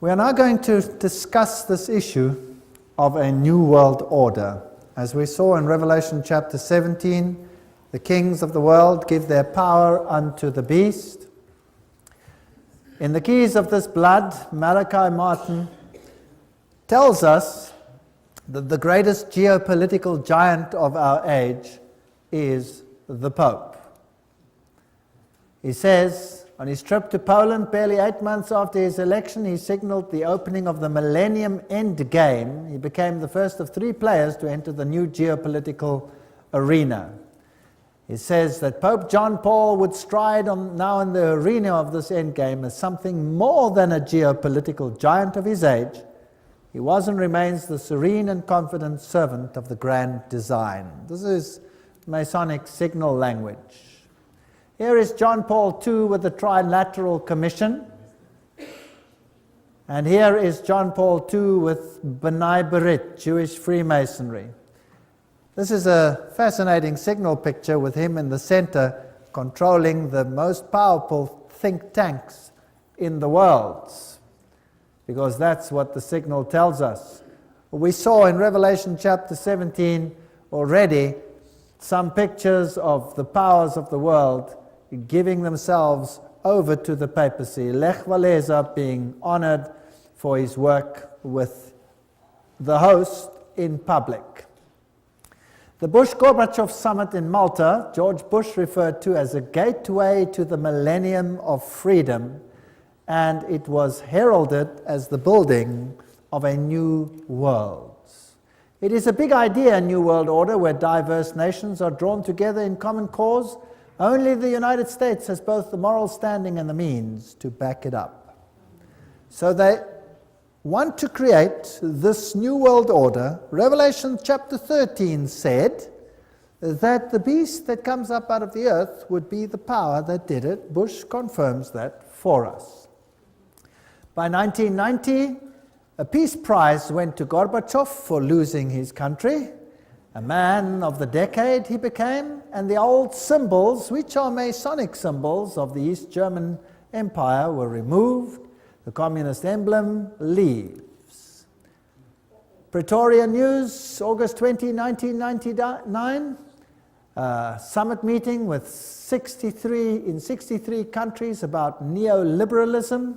We are now going to discuss this issue of a new world order. As we saw in Revelation chapter 17, the kings of the world give their power unto the beast. In the Keys of this Blood, Malachi Martin tells us that the greatest geopolitical giant of our age is the Pope. He says, on his trip to Poland, barely 8 months after his election, he signaled the opening of the Millennium End Game. He became the first of 3 players to enter the new geopolitical arena. He says that Pope John Paul would stride now in the arena of this endgame as something more than a geopolitical giant of his age. He was and remains the serene and confident servant of the grand design. This is Masonic signal language. Here is John Paul II with the Trilateral Commission. And here is John Paul II with B'nai B'rith, Jewish Freemasonry. This is a fascinating signal picture with him in the center controlling the most powerful think tanks in the world, because that's what the signal tells us. We saw in Revelation chapter 17 already some pictures of the powers of the world giving themselves over to the papacy. Lech Walesa being honored for his work with the host in public. The Bush-Gorbachev summit in Malta, George Bush referred to as a gateway to the millennium of freedom, and it was heralded as the building of a new world. It is a big idea, a new world order, where diverse nations are drawn together in common cause. Only the United States has both the moral standing and the means to back it up. So they want to create this new world order. Revelation chapter 13 said that the beast that comes up out of the earth would be the power that did it. Bush confirms that for us. By 1990, a peace prize went to Gorbachev for losing his country. A man of the decade he became, and the old symbols, which are Masonic symbols of the East German Empire, were removed. The communist emblem leaves. Pretoria News, August 20, 1999. Summit meeting with 63 countries about neoliberalism,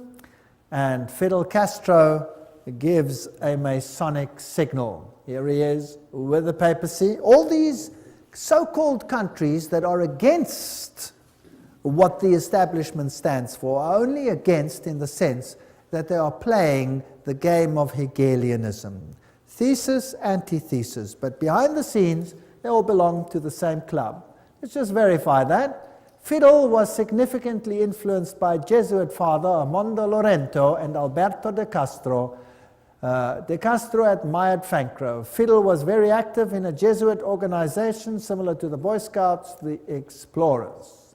and Fidel Castro gives a Masonic signal. Here he is with the papacy. All these so-called countries that are against what the establishment stands for are only against in the sense that they are playing the game of Hegelianism. Thesis, antithesis, but behind the scenes, they all belong to the same club. Let's just verify that. Fidel was significantly influenced by Jesuit father Armando Lorente and Alberto de Castro. De Castro admired Fancro. Fidel was very active in a Jesuit organization similar to the Boy Scouts, the Explorers.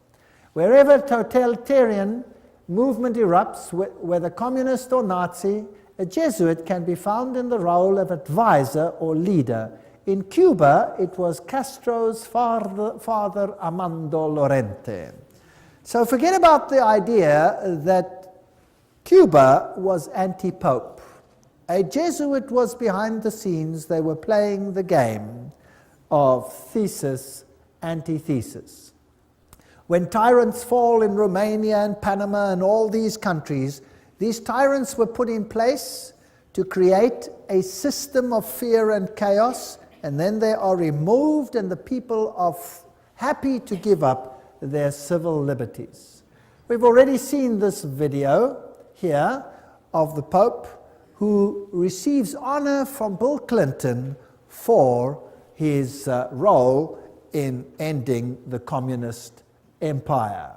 Wherever totalitarian movement erupts, whether communist or Nazi, a Jesuit can be found in the role of advisor or leader. In Cuba, it was Castro's father Armando Lorente. So forget about the idea that Cuba was anti-pope. A Jesuit was behind the scenes. They were playing the game of thesis, antithesis. When tyrants fall in Romania and Panama and all these countries, these tyrants were put in place to create a system of fear and chaos, and then they are removed and the people are happy to give up their civil liberties. We've already seen this video here of the Pope who receives honor from Bill Clinton for his role in ending the communist empire.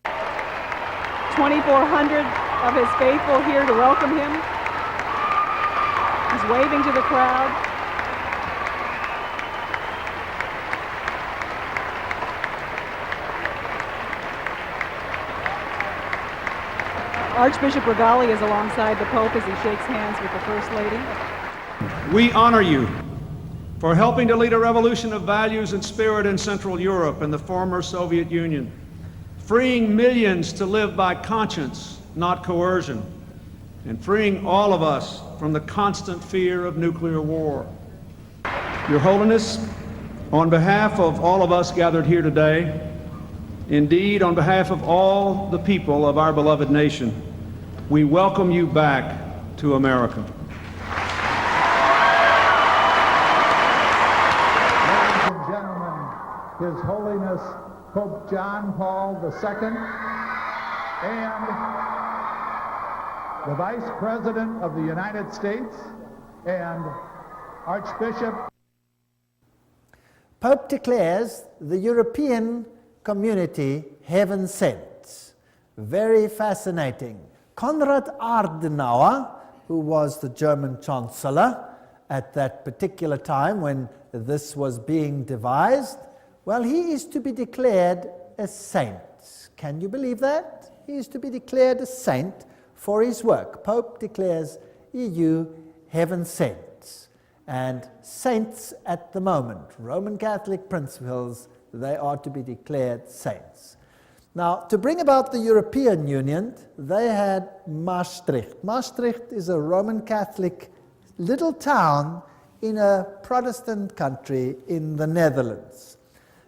2,400 of his faithful here to welcome him. He's waving to the crowd. Archbishop Regali is alongside the Pope as he shakes hands with the First Lady. We honor you for helping to lead a revolution of values and spirit in Central Europe and the former Soviet Union, freeing millions to live by conscience, not coercion, and freeing all of us from the constant fear of nuclear war. Your Holiness, on behalf of all of us gathered here today, indeed on behalf of all the people of our beloved nation, we welcome you back to America. Ladies and gentlemen, His Holiness Pope John Paul II and the Vice President of the United States and Archbishop. Pope declares the European community heaven sent. Very fascinating. Konrad Adenauer, who was the German Chancellor at that particular time when this was being devised, well, he is to be declared a saint. Can you believe that? He is to be declared a saint for his work. Pope declares EU heaven sent. And saints at the moment, Roman Catholic principles, they are to be declared saints. Now, to bring about the European Union, they had Maastricht. Maastricht is a Roman Catholic little town in a Protestant country in the Netherlands.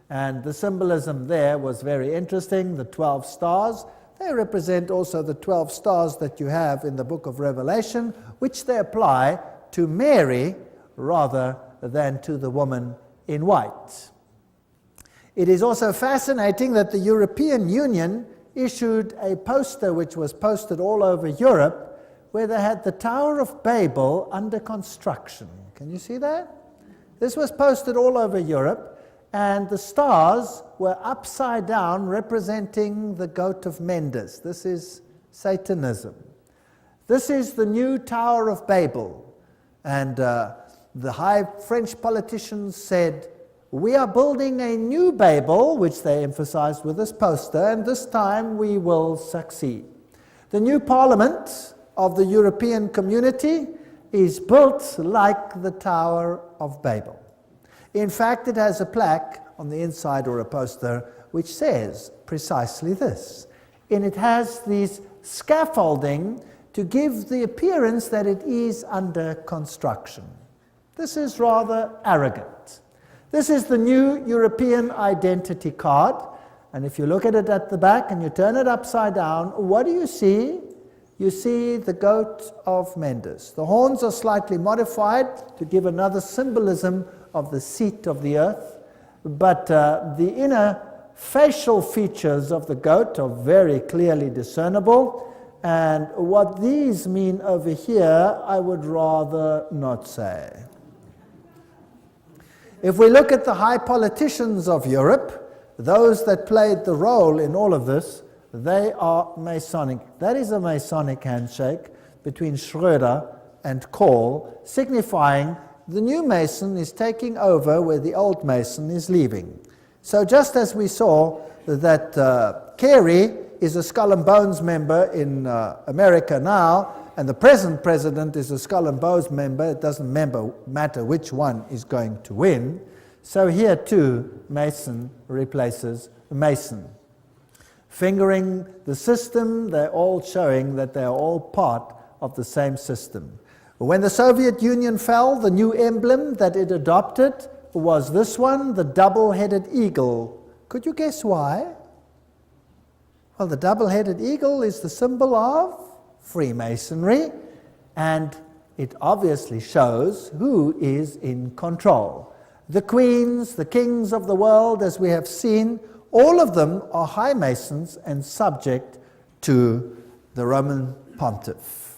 And the symbolism there was very interesting. The 12 stars, they represent also the 12 stars that you have in the book of Revelation, which they apply to Mary rather than to the woman in white. It is also fascinating that the European Union issued a poster which was posted all over Europe where they had the Tower of Babel under construction. Can you see that? This was posted all over Europe, and the stars were upside down representing the goat of Mendes. This is Satanism. This is the new Tower of Babel. And the high French politicians said, we are building a new Babel, which they emphasized with this poster, and this time we will succeed. The new parliament of the European community is built like the Tower of Babel. In fact, it has a plaque on the inside or a poster which says precisely this. And it has these scaffolding to give the appearance that it is under construction. This is rather arrogant. This is the new European identity card, and if you look at it at the back and you turn it upside down, what do you see? You see the goat of Mendes. The horns are slightly modified to give another symbolism of the seat of the earth, but the inner facial features of the goat are very clearly discernible, and what these mean over here, I would rather not say. If we look at the high politicians of Europe, those that played the role in all of this, they are Masonic. That is a Masonic handshake between Schröder and Kohl, signifying the new Mason is taking over where the old Mason is leaving. So just as we saw that Kerry is a Skull and Bones member in America now, and the present president is a Skull and Bones member, it doesn't matter which one is going to win. So here too, Mason replaces Mason. Fingering the system, they're all showing that they're all part of the same system. When the Soviet Union fell, the new emblem that it adopted was this one, the double-headed eagle. Could you guess why? Well, the double-headed eagle is the symbol of Freemasonry, and it obviously shows who is in control. The queens, the kings of the world, as we have seen, all of them are high Masons and subject to the Roman pontiff.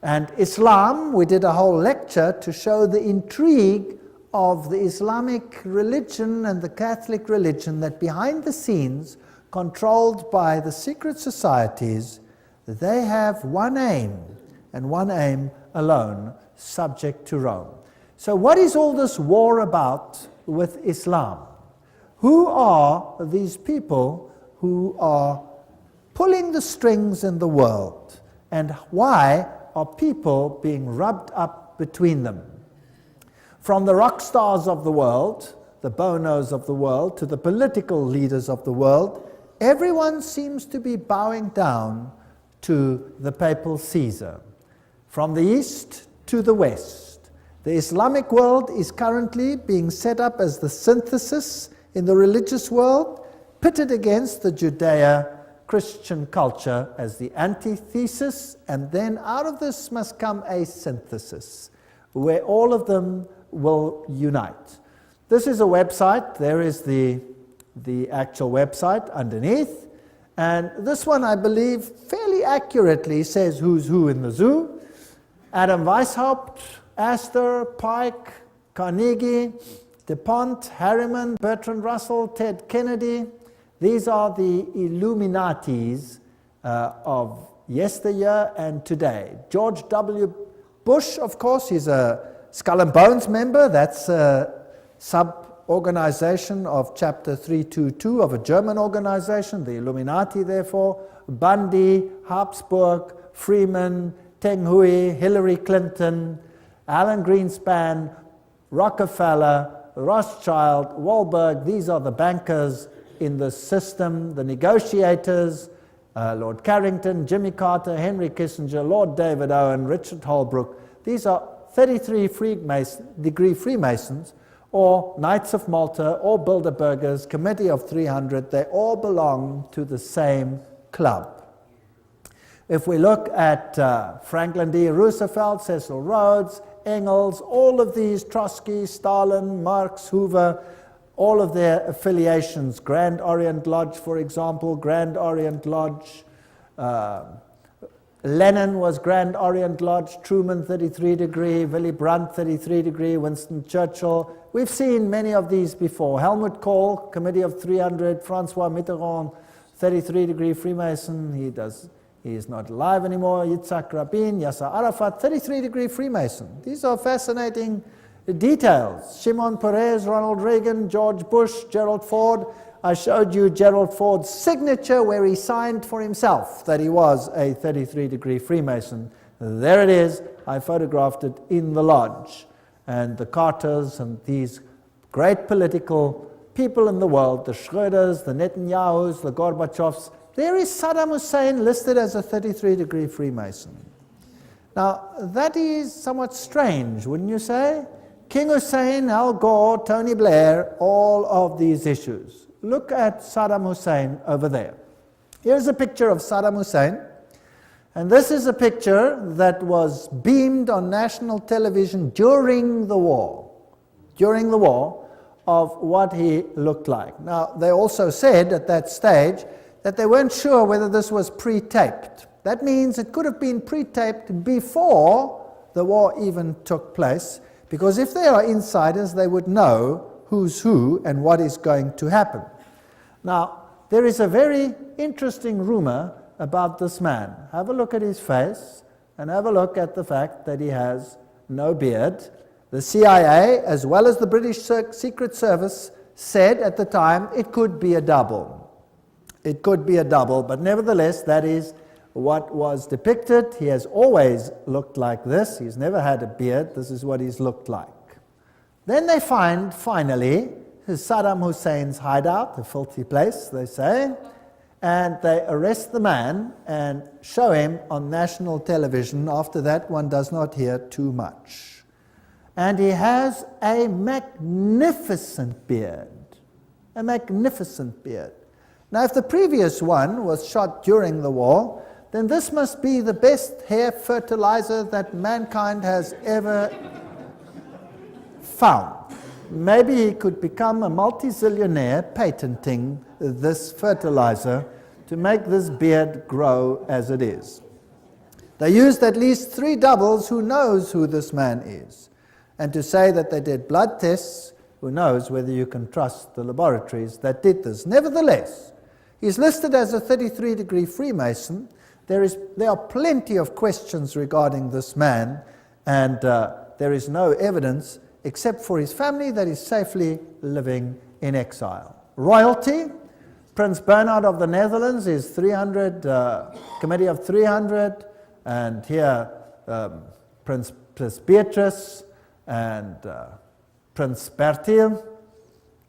And Islam, we did a whole lecture to show the intrigue of the Islamic religion and the Catholic religion, that behind the scenes, controlled by the secret societies, they have one aim, and one aim alone, subject to Rome. So what is all this war about with Islam? Who are these people who are pulling the strings in the world? And why are people being rubbed up between them? From the rock stars of the world, the Bonos of the world, to the political leaders of the world, everyone seems to be bowing down to the papal Caesar. from the east to the west. The Islamic world is currently being set up as the synthesis in the religious world, pitted against the Judeo-Christian culture as the antithesis, and then out of this must come a synthesis, where all of them will unite. This is a website. There is the actual website underneath. And this one, I believe, fairly accurately says who's who in the zoo. Adam Weishaupt, Astor, Pike, Carnegie, DuPont, Harriman, Bertrand Russell, Ted Kennedy. These are the Illuminatis of yesteryear and today. George W. Bush, of course, he's a Skull and Bones member. That's a sub-organization of Chapter 322 of a German organization, the Illuminati, therefore. Bundy, Habsburg, Freeman, Teng Hui, Hillary Clinton, Alan Greenspan, Rockefeller, Rothschild, Wahlberg. These are the bankers in the system, the negotiators, Lord Carrington, Jimmy Carter, Henry Kissinger, Lord David Owen, Richard Holbrooke. These are 33-degree Freemasons, or Knights of Malta, or Bilderbergers, Committee of 300. They all belong to the same club. If we look at Franklin D. Roosevelt, Cecil Rhodes, Engels, all of these, Trotsky, Stalin, Marx, Hoover, all of their affiliations, Grand Orient Lodge, for example, Grand Orient Lodge, Lenin was Grand Orient Lodge, Truman 33 degree, Willy Brandt 33 degree, Winston Churchill. We've seen many of these before. Helmut Kohl, Committee of 300, Francois Mitterrand, 33 degree Freemason. He is not alive anymore. Yitzhak Rabin, Yasser Arafat, 33 degree Freemason. These are fascinating details. Shimon Peres, Ronald Reagan, George Bush, Gerald Ford. I showed you Gerald Ford's signature where he signed for himself that he was a 33 degree Freemason. There it is. I photographed it in the lodge. And the Carters and these great political people in the world, the Schröders, the Netanyahus, the Gorbachevs, there is Saddam Hussein listed as a 33 degree Freemason. Now, that is somewhat strange, wouldn't you say? King Hussein, Al Gore, Tony Blair, all of these issues. Look at Saddam Hussein over there. Here's a picture of Saddam Hussein. And this is a picture that was beamed on national television during the war. During the war, of what he looked like. Now, they also said at that stage that they weren't sure whether this was pre-taped. That means it could have been pre-taped before the war even took place, because if they are insiders, they would know who's who and what is going to happen. Now, there is a very interesting rumor about this man. Have a look at his face and have a look at the fact that he has no beard. The CIA, as well as the British Secret Service, said at the time it could be a double. It could be a double, but nevertheless, that is what was depicted. He has always looked like this. He's never had a beard. This is what he's looked like. Then they find, finally, Saddam Hussein's hideout, a filthy place, they say, and they arrest the man and show him on national television. After that, one does not hear too much. And he has a magnificent beard, a magnificent beard. Now, if the previous one was shot during the war, then this must be the best hair fertilizer that mankind has ever found. Maybe he could become a multi-zillionaire patenting this fertilizer to make this beard grow as it is. They used at least 3 doubles. Who knows who this man is? And to say that they did blood tests, who knows whether you can trust the laboratories that did this. Nevertheless, he's listed as a 33 degree Freemason. There are plenty of questions regarding this man, and there is no evidence except for his family that is safely living in exile. Royalty, Prince Bernhard of the Netherlands is 300, Committee of 300, and here Prince Beatrice and Prince Bertil,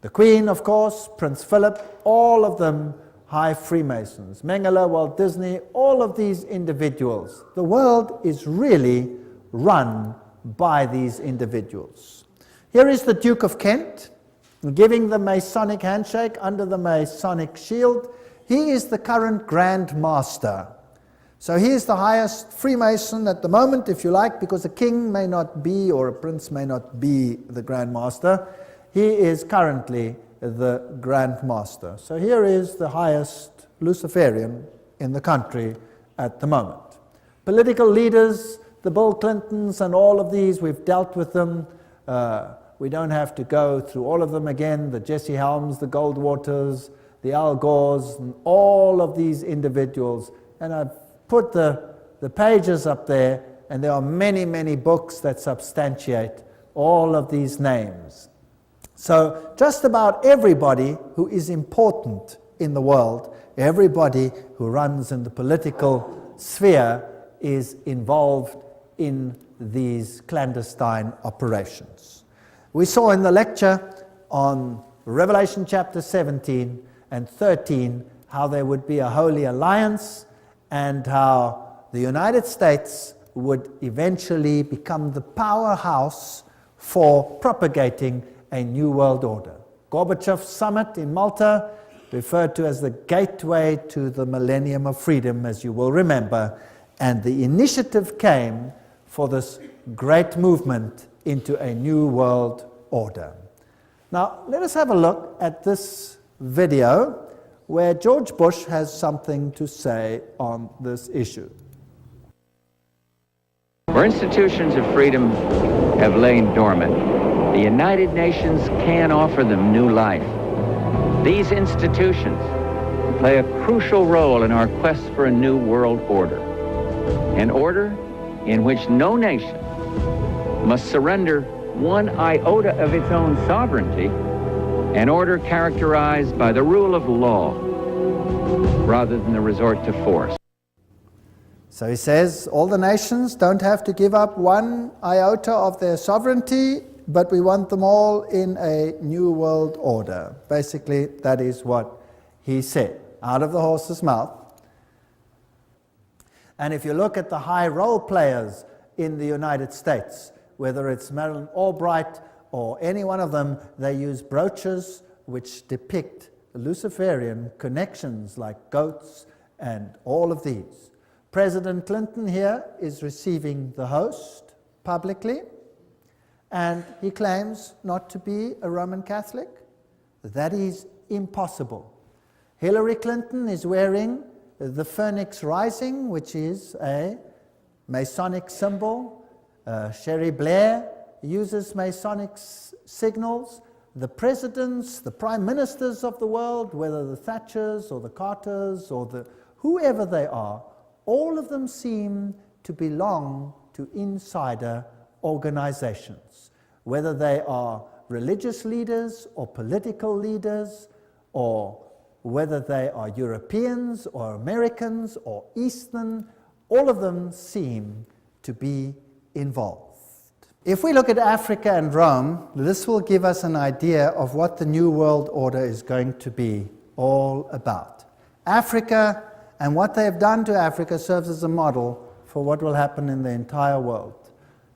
the Queen, of course, Prince Philip, all of them high Freemasons. Mengele, Walt Disney, all of these individuals. The world is really run by these individuals. Here is the Duke of Kent giving the Masonic handshake under the Masonic shield. He is the current Grand Master. So he is the highest Freemason at the moment, if you like, because a king may not be, or a prince may not be the Grand Master. He is currently the Grand Master. So here is the highest Luciferian in the country at the moment. Political leaders, the Bill Clintons and all of these, we've dealt with them. We don't have to go through all of them again, the Jesse Helms, the Goldwaters, the Al Gores, and all of these individuals. And I've put the pages up there, and there are many, many books that substantiate all of these names. So just about everybody who is important in the world, everybody who runs in the political sphere is involved in these clandestine operations. We saw in the lecture on Revelation chapter 17 and 13 how there would be a holy alliance and how the United States would eventually become the powerhouse for propagating a new world order. Gorbachev's summit in Malta, referred to as the gateway to the millennium of freedom, as you will remember, and the initiative came for this great movement into a new world order. Now, let us have a look at this video where George Bush has something to say on this issue. Where institutions of freedom have lain dormant, the United Nations can offer them new life. These institutions play a crucial role in our quest for a new world order, an order in which no nation must surrender one iota of its own sovereignty, an order characterized by the rule of law rather than the resort to force. So he says all the nations don't have to give up one iota of their sovereignty, but we want them all in a new world order. Basically, that is what he said, out of the horse's mouth. And if you look at the high role players in the United States, whether it's Madeleine Albright or any one of them, they use brooches which depict Luciferian connections like goats and all of these. President Clinton here is receiving the host publicly, and he claims not to be a Roman Catholic. That is impossible. Hillary Clinton is wearing the Phoenix Rising, which is a Masonic symbol. Sherry Blair uses Masonic signals. The presidents, the prime ministers of the world, whether the Thatchers or the Carters or the whoever they are, all of them seem to belong to insider organizations, whether they are religious leaders or political leaders, or whether they are Europeans or Americans or Eastern, all of them seem to be involved. If we look at Africa and Rome, this will give us an idea of what the New World Order is going to be all about. Africa and what they have done to Africa serves as a model for what will happen in the entire world.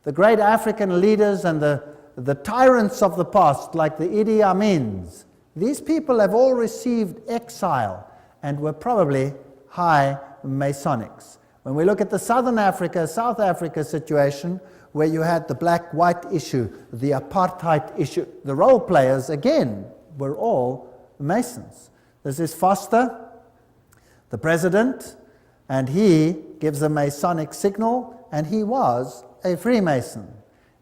The great African leaders and the tyrants of the past, like the Idi Amins, these people have all received exile and were probably high Masonics. When we look at the Southern Africa, South Africa situation, where you had the black-white issue, the apartheid issue, the role players, again, were all Masons. This is Foster, the president, and he gives a Masonic signal, and he was a Freemason.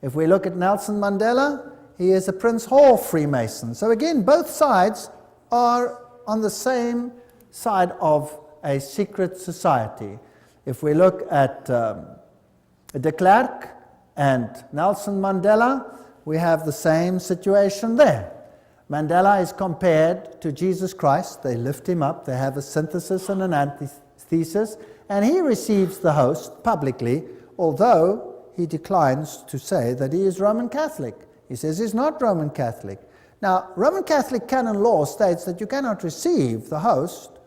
If we look at Nelson Mandela, he is a Prince Hall Freemason. So again, both sides are on the same side of a secret society. If we look at de Klerk and Nelson Mandela, we have the same situation there. Mandela is compared to Jesus Christ. They lift him up. They have a synthesis and an antithesis, and he receives the host publicly, although he declines to say that he is Roman Catholic. He says he's not Roman Catholic. Now, Roman Catholic canon law states that you cannot receive the host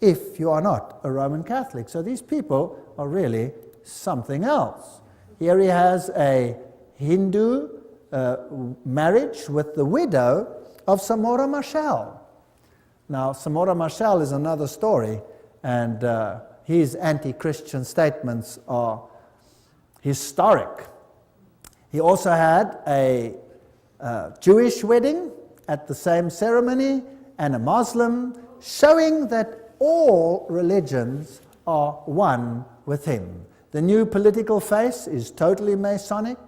if you are not a Roman Catholic. So these people are really something else. Here he has a Hindu marriage with the widow of Samora Machel. Now, Samora Machel is another story, and his anti-Christian statements are historic. He also had a Jewish wedding at the same ceremony and a Muslim, showing that all religions are one with him. The new political face is totally Masonic,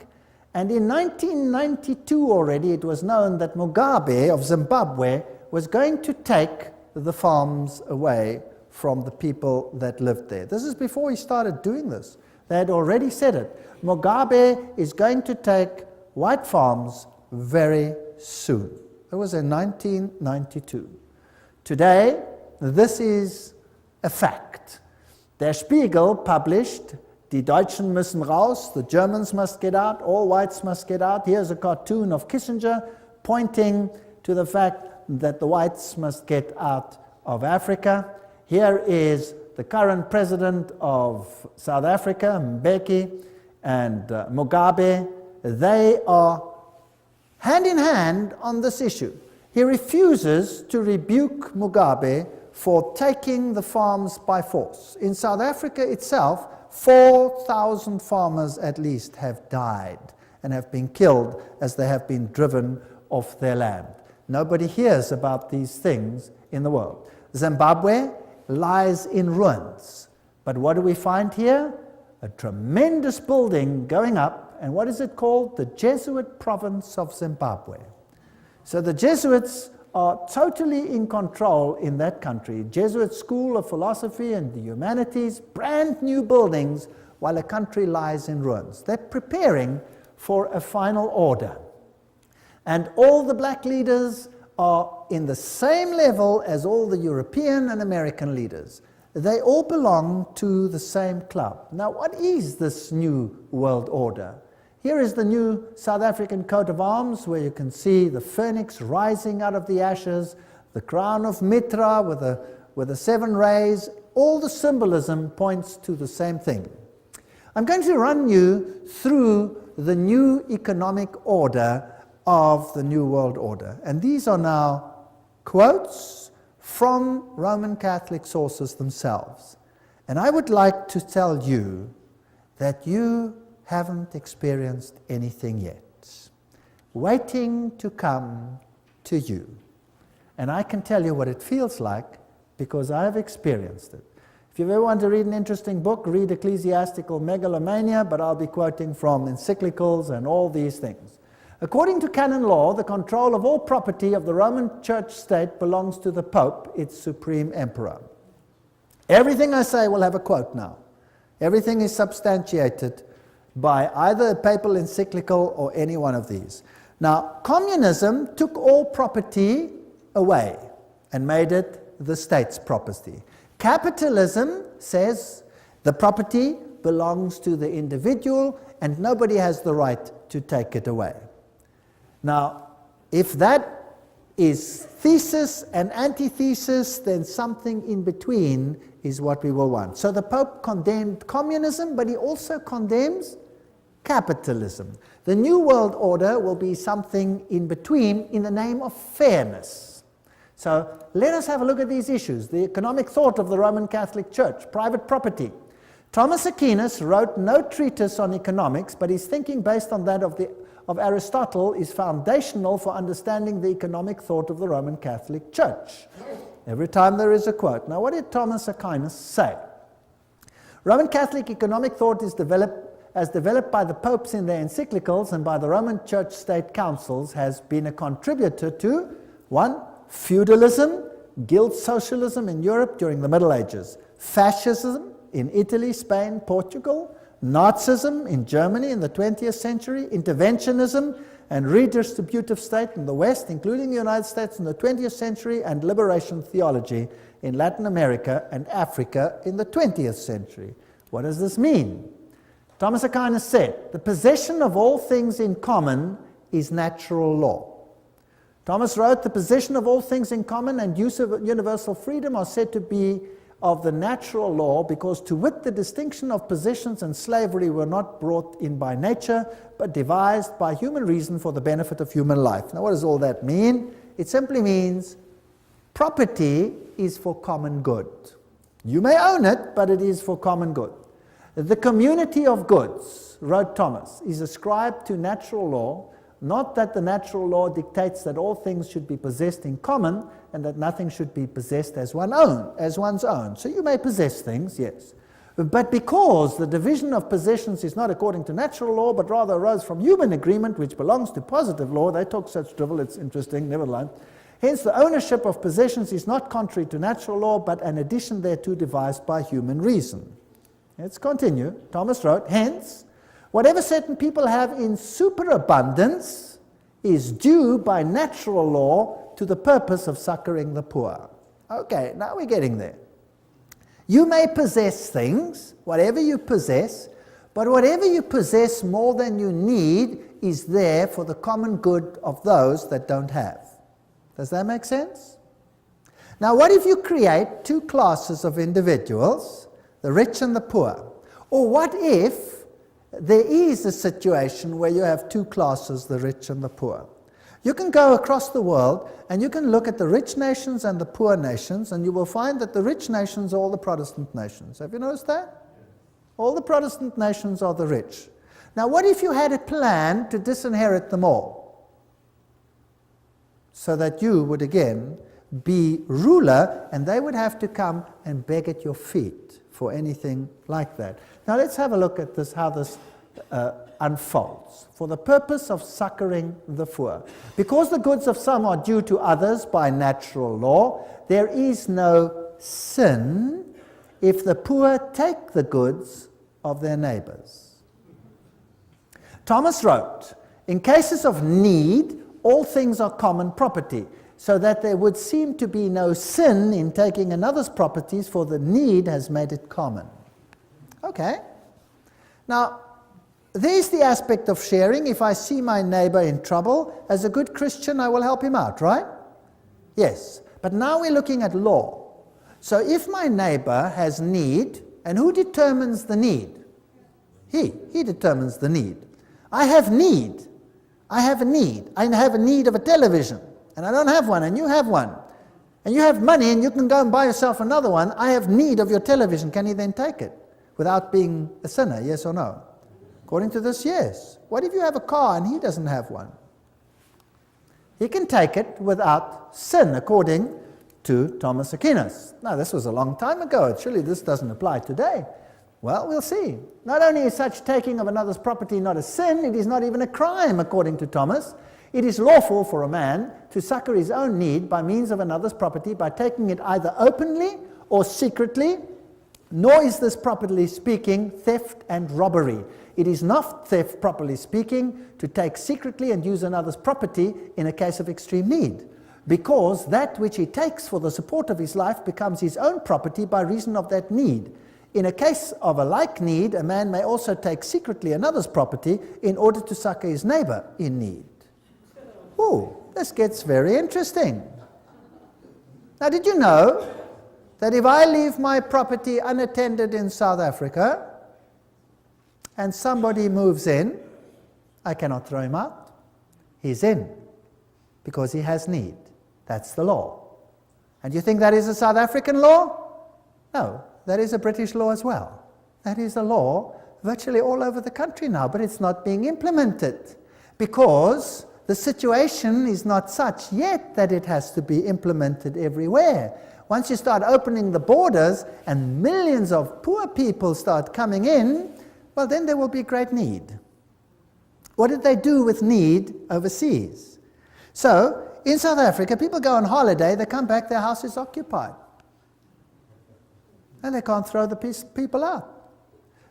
and in 1992 already it was known that Mugabe of Zimbabwe was going to take the farms away from the people that lived there. This is before he started doing this. They had already said it. Mugabe is going to take white farms very soon. It was in 1992. Today, this is a fact. Der Spiegel published, Die Deutschen müssen raus, the Germans must get out, all whites must get out. Here's a cartoon of Kissinger pointing to the fact that the whites must get out of Africa. Here is the current president of South Africa, Mbeki, and Mugabe. They are hand in hand on this issue. He refuses to rebuke Mugabe for taking the farms by force. In South Africa itself, 4,000 farmers at least have died and have been killed as they have been driven off their land. Nobody hears about these things in the world. Zimbabwe lies in ruins. But what do we find here? A tremendous building going up, and what is it called? The Jesuit province of Zimbabwe. So the Jesuits are totally in control in that country. Jesuit School of Philosophy and the Humanities, brand new buildings, while a country lies in ruins. They're preparing for a final order. And all the black leaders are in the same level as all the European and American leaders. They all belong to the same club. Now, what is this new world order? Here is the new South African coat of arms, where you can see the phoenix rising out of the ashes, the crown of Mitra with the 7 rays. All the symbolism points to the same thing. I'm going to run you through the new economic order of the New World Order. And these are now quotes from Roman Catholic sources themselves. And I would like to tell you that you haven't experienced anything yet. Waiting to come to you. And I can tell you what it feels like because I have experienced it. If you ever want to read an interesting book, read Ecclesiastical Megalomania, but I'll be quoting from encyclicals and all these things. According to canon law, the control of all property of the Roman Church state belongs to the Pope, its supreme emperor. Everything I say will have a quote now. Everything is substantiated by either a papal encyclical or any one of these. Now, communism took all property away and made it the state's property. Capitalism says the property belongs to the individual and nobody has the right to take it away. Now, if that is thesis and antithesis, then something in between is what we will want. So the Pope condemned communism, but he also condemns capitalism. The New World Order will be something in between in the name of fairness. So let us have a look at these issues. The economic thought of the Roman Catholic Church, private property. Thomas Aquinas wrote no treatise on economics, but his thinking based on that of Aristotle is foundational for understanding the economic thought of the Roman Catholic Church. Every time there is a quote. Now, what did Thomas Aquinas say? Roman Catholic economic thought is developed by the popes in their encyclicals and by the Roman Church state councils, has been a contributor to 1. Feudalism, guild socialism in Europe during the Middle Ages, fascism in Italy, Spain, Portugal, Nazism in Germany in the 20th century, interventionism and redistributive state in the West, including the United States in the 20th century, and liberation theology in Latin America and Africa in the 20th century. What does this mean? Thomas Aquinas said, the possession of all things in common is natural law. Thomas wrote, the position of all things in common and use of universal freedom are said to be of the natural law, because to wit the distinction of positions and slavery were not brought in by nature, but devised by human reason for the benefit of human life. Now what does all that mean? It simply means property is for common good. You may own it, but it is for common good. The community of goods, wrote Thomas, is ascribed to natural law, not that the natural law dictates that all things should be possessed in common and that nothing should be possessed as one's own. So you may possess things, yes. But because the division of possessions is not according to natural law, but rather arose from human agreement, which belongs to positive law, they talk such drivel, it's interesting, never mind. Hence the ownership of possessions is not contrary to natural law, but an addition thereto devised by human reason. Let's continue. Thomas wrote, hence, whatever certain people have in superabundance is due by natural law to the purpose of succoring the poor. Okay, now we're getting there. You may possess things, whatever you possess, but whatever you possess more than you need is there for the common good of those that don't have. Does that make sense? Now what if you create two classes of individuals, the rich and the poor? Or what if there is a situation where you have two classes, the rich and the poor? You can go across the world and you can look at the rich nations and the poor nations, and you will find that the rich nations are all the Protestant nations. Have you noticed that? All the Protestant nations are the rich. Now what if you had a plan to disinherit them all, so that you would again be ruler and they would have to come and beg at your feet for anything like that? Now let's have a look at this, how this unfolds. For the purpose of succoring the poor. Because the goods of some are due to others by natural law, there is no sin if the poor take the goods of their neighbors. Thomas wrote, in cases of need, all things are common property, so that there would seem to be no sin in taking another's properties, for the need has made it common. Okay. Now, there's the aspect of sharing. If I see my neighbor in trouble, as a good Christian, I will help him out, right? Yes. But now we're looking at law. So if my neighbor has need, and who determines the need? He determines the need. I have need. I have a need. I have a need of a television, and I don't have one, and you have one. And you have money, and you can go and buy yourself another one. I have need of your television. Can he then take it without being a sinner, yes or no? According to this, yes. What if you have a car and he doesn't have one? He can take it without sin, according to Thomas Aquinas. Now, this was a long time ago. Surely this doesn't apply today. Well, we'll see. Not only is such taking of another's property not a sin, it is not even a crime, according to Thomas. It is lawful for a man to succor his own need by means of another's property by taking it either openly or secretly, nor is this, properly speaking, theft and robbery. It is not theft, properly speaking, to take secretly and use another's property in a case of extreme need, because that which he takes for the support of his life becomes his own property by reason of that need. In a case of a like need, a man may also take secretly another's property in order to succor his neighbor in need. Ooh, this gets very interesting. Now, did you know that if I leave my property unattended in South Africa and somebody moves in, I cannot throw him out? He's in because he has need. That's the law. And you think that is a South African law? No. That is a British law as well. That is a law virtually all over the country now, but it's not being implemented because the situation is not such yet that it has to be implemented everywhere. Once you start opening the borders and millions of poor people start coming in, well, then there will be great need. What did they do with need overseas? So, in South Africa, people go on holiday, they come back, their house is occupied. And they can't throw the people out.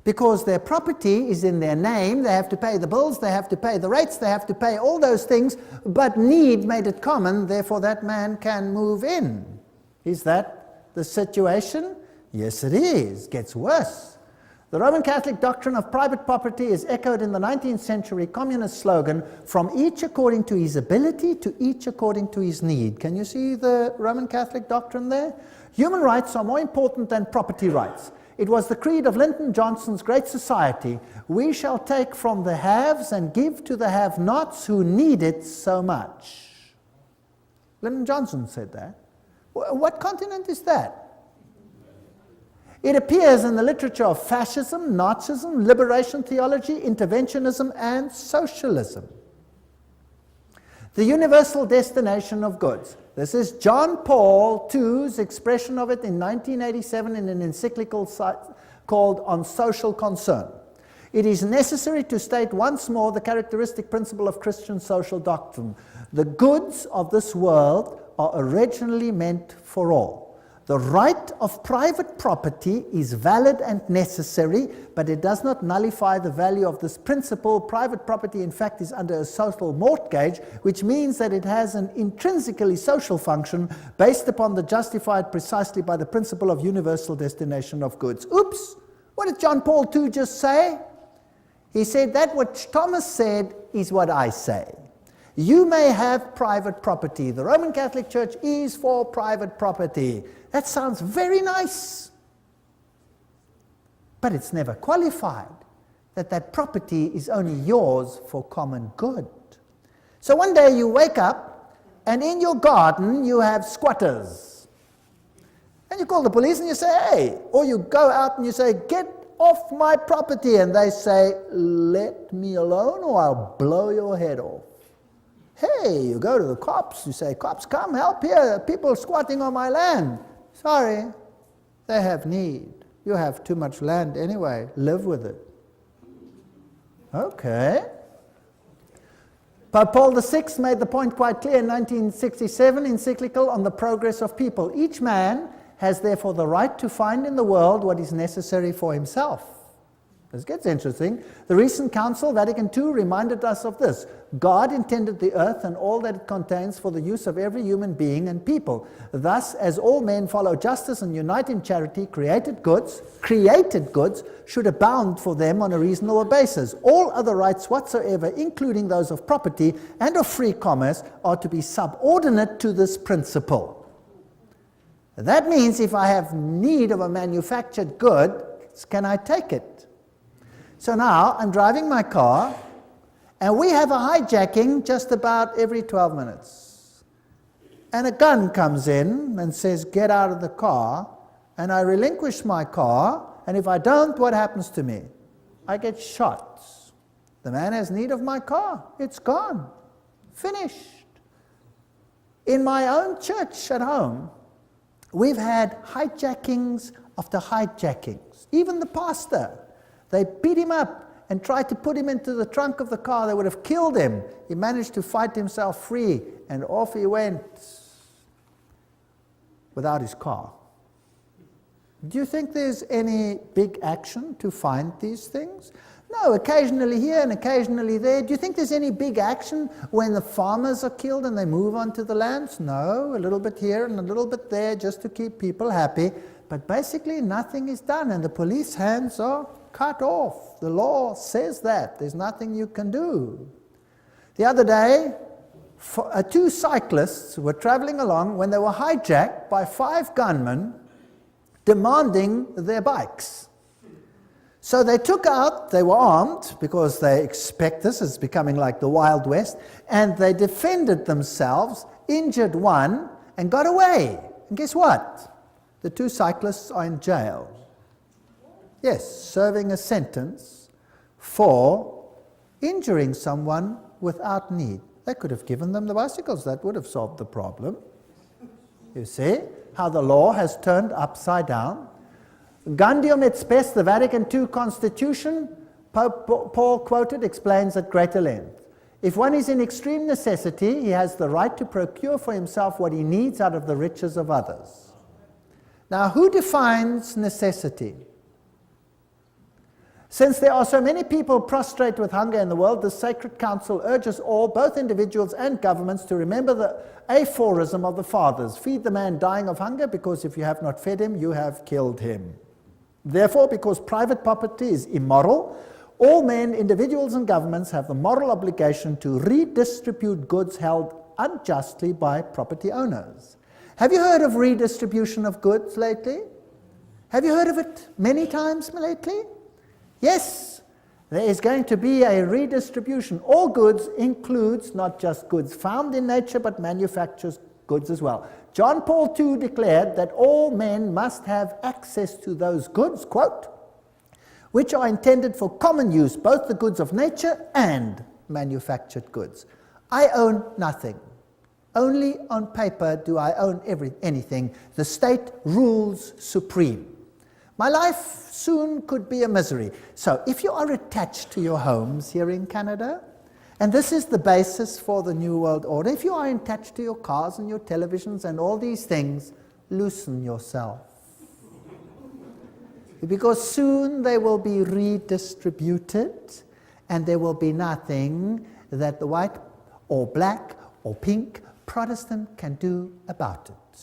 Because their property is in their name, they have to pay the bills, they have to pay the rates, they have to pay all those things, but need made it common, therefore that man can move in. Is that the situation? Yes, it is. It gets worse. The Roman Catholic doctrine of private property is echoed in the 19th century communist slogan, from each according to his ability to each according to his need. Can you see the Roman Catholic doctrine there? Human rights are more important than property rights. It was the creed of Lyndon Johnson's Great Society. We shall take from the haves and give to the have-nots who need it so much. Lyndon Johnson said that. What continent is that? It appears in the literature of fascism, Nazism, liberation theology, interventionism, and socialism. The universal destination of goods. This is John Paul II's expression of it in 1987 in an encyclical called On Social Concern. It is necessary to state once more the characteristic principle of Christian social doctrine. The goods of this world are originally meant for all. The right of private property is valid and necessary, but it does not nullify the value of this principle. Private property, in fact, is under a social mortgage, which means that it has an intrinsically social function based upon the justified precisely by the principle of universal destination of goods. Oops! What did John Paul II just say? He said that what Thomas said is what I say. You may have private property. The Roman Catholic Church is for private property. That sounds very nice. But it's never qualified that that property is only yours for common good. So one day you wake up and in your garden you have squatters. And you call the police and you say, hey, or you go out and you say, get off my property. And they say, let me alone or I'll blow your head off. Hey, you go to the cops, you say, cops, come help here, people squatting on my land. Sorry, they have need. You have too much land anyway, live with it. Okay. Pope Paul VI made the point quite clear in 1967 encyclical on the progress of people. Each man has therefore the right to find in the world what is necessary for himself. This gets interesting. The recent Council, Vatican II, reminded us of this. God intended the earth and all that it contains for the use of every human being and people. Thus, as all men follow justice and unite in charity, created goods should abound for them on a reasonable basis. All other rights whatsoever, including those of property and of free commerce, are to be subordinate to this principle. That means if I have need of a manufactured good, can I take it? So now I'm driving my car, and we have a hijacking just about every 12 minutes. And a gun comes in and says, get out of the car, and I relinquish my car, and if I don't, what happens to me? I get shot. The man has need of my car. It's gone. Finished. In my own church at home, we've had hijackings after hijackings. Even the pastor. They beat him up and tried to put him into the trunk of the car. They would have killed him. He managed to fight himself free, and off he went without his car. Do you think there's any big action to find these things? No, occasionally here and occasionally there. Do you think there's any big action when the farmers are killed and they move onto the lands? No, a little bit here and a little bit there just to keep people happy. But basically nothing is done, and the police hands are cut off. The law says that. There's nothing you can do. The other day, two cyclists were traveling along when they were hijacked by 5 gunmen demanding their bikes. So they took out, they were armed because they expect this is becoming like the Wild West, and they defended themselves, injured one, and got away. And guess what? The 2 cyclists are in jail. Yes, serving a sentence for injuring someone without need. They could have given them the bicycles. That would have solved the problem. You see how the law has turned upside down? Gaudium et Spes, the Vatican II Constitution, Pope Paul quoted, explains at greater length. If one is in extreme necessity, he has the right to procure for himself what he needs out of the riches of others. Now, who defines necessity? Since there are so many people prostrate with hunger in the world, the Sacred Council urges all, both individuals and governments, to remember the aphorism of the Fathers. Feed the man dying of hunger, because if you have not fed him, you have killed him. Therefore, because private property is immoral, all men, individuals and governments have the moral obligation to redistribute goods held unjustly by property owners. Have you heard of redistribution of goods lately? Have you heard of it many times lately? Yes, there is going to be a redistribution. All goods includes not just goods found in nature, but manufactured goods as well. John Paul II declared that all men must have access to those goods, quote, which are intended for common use, both the goods of nature and manufactured goods. I own nothing. Only on paper do I own anything. The state rules supreme. My life soon could be a misery. So if you are attached to your homes here in Canada, and this is the basis for the New World Order, if you are attached to your cars and your televisions and all these things, loosen yourself. Because soon they will be redistributed, and there will be nothing that the white or black or pink Protestant can do about it.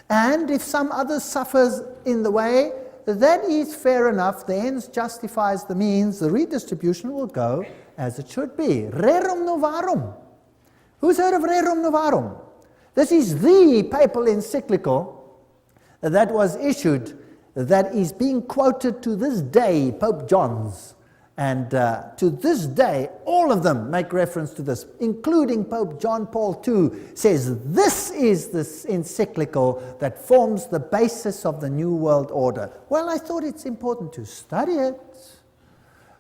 And if some others suffers in the way, that is fair enough. The ends justifies the means. The redistribution will go as it should be. Rerum novarum. Who's heard of Rerum novarum? This is the papal encyclical that was issued, that is being quoted to this day, Pope John's. And to this day, all of them make reference to this, including Pope John Paul II, says this is this encyclical that forms the basis of the New World Order. Well, I thought it's important to study it.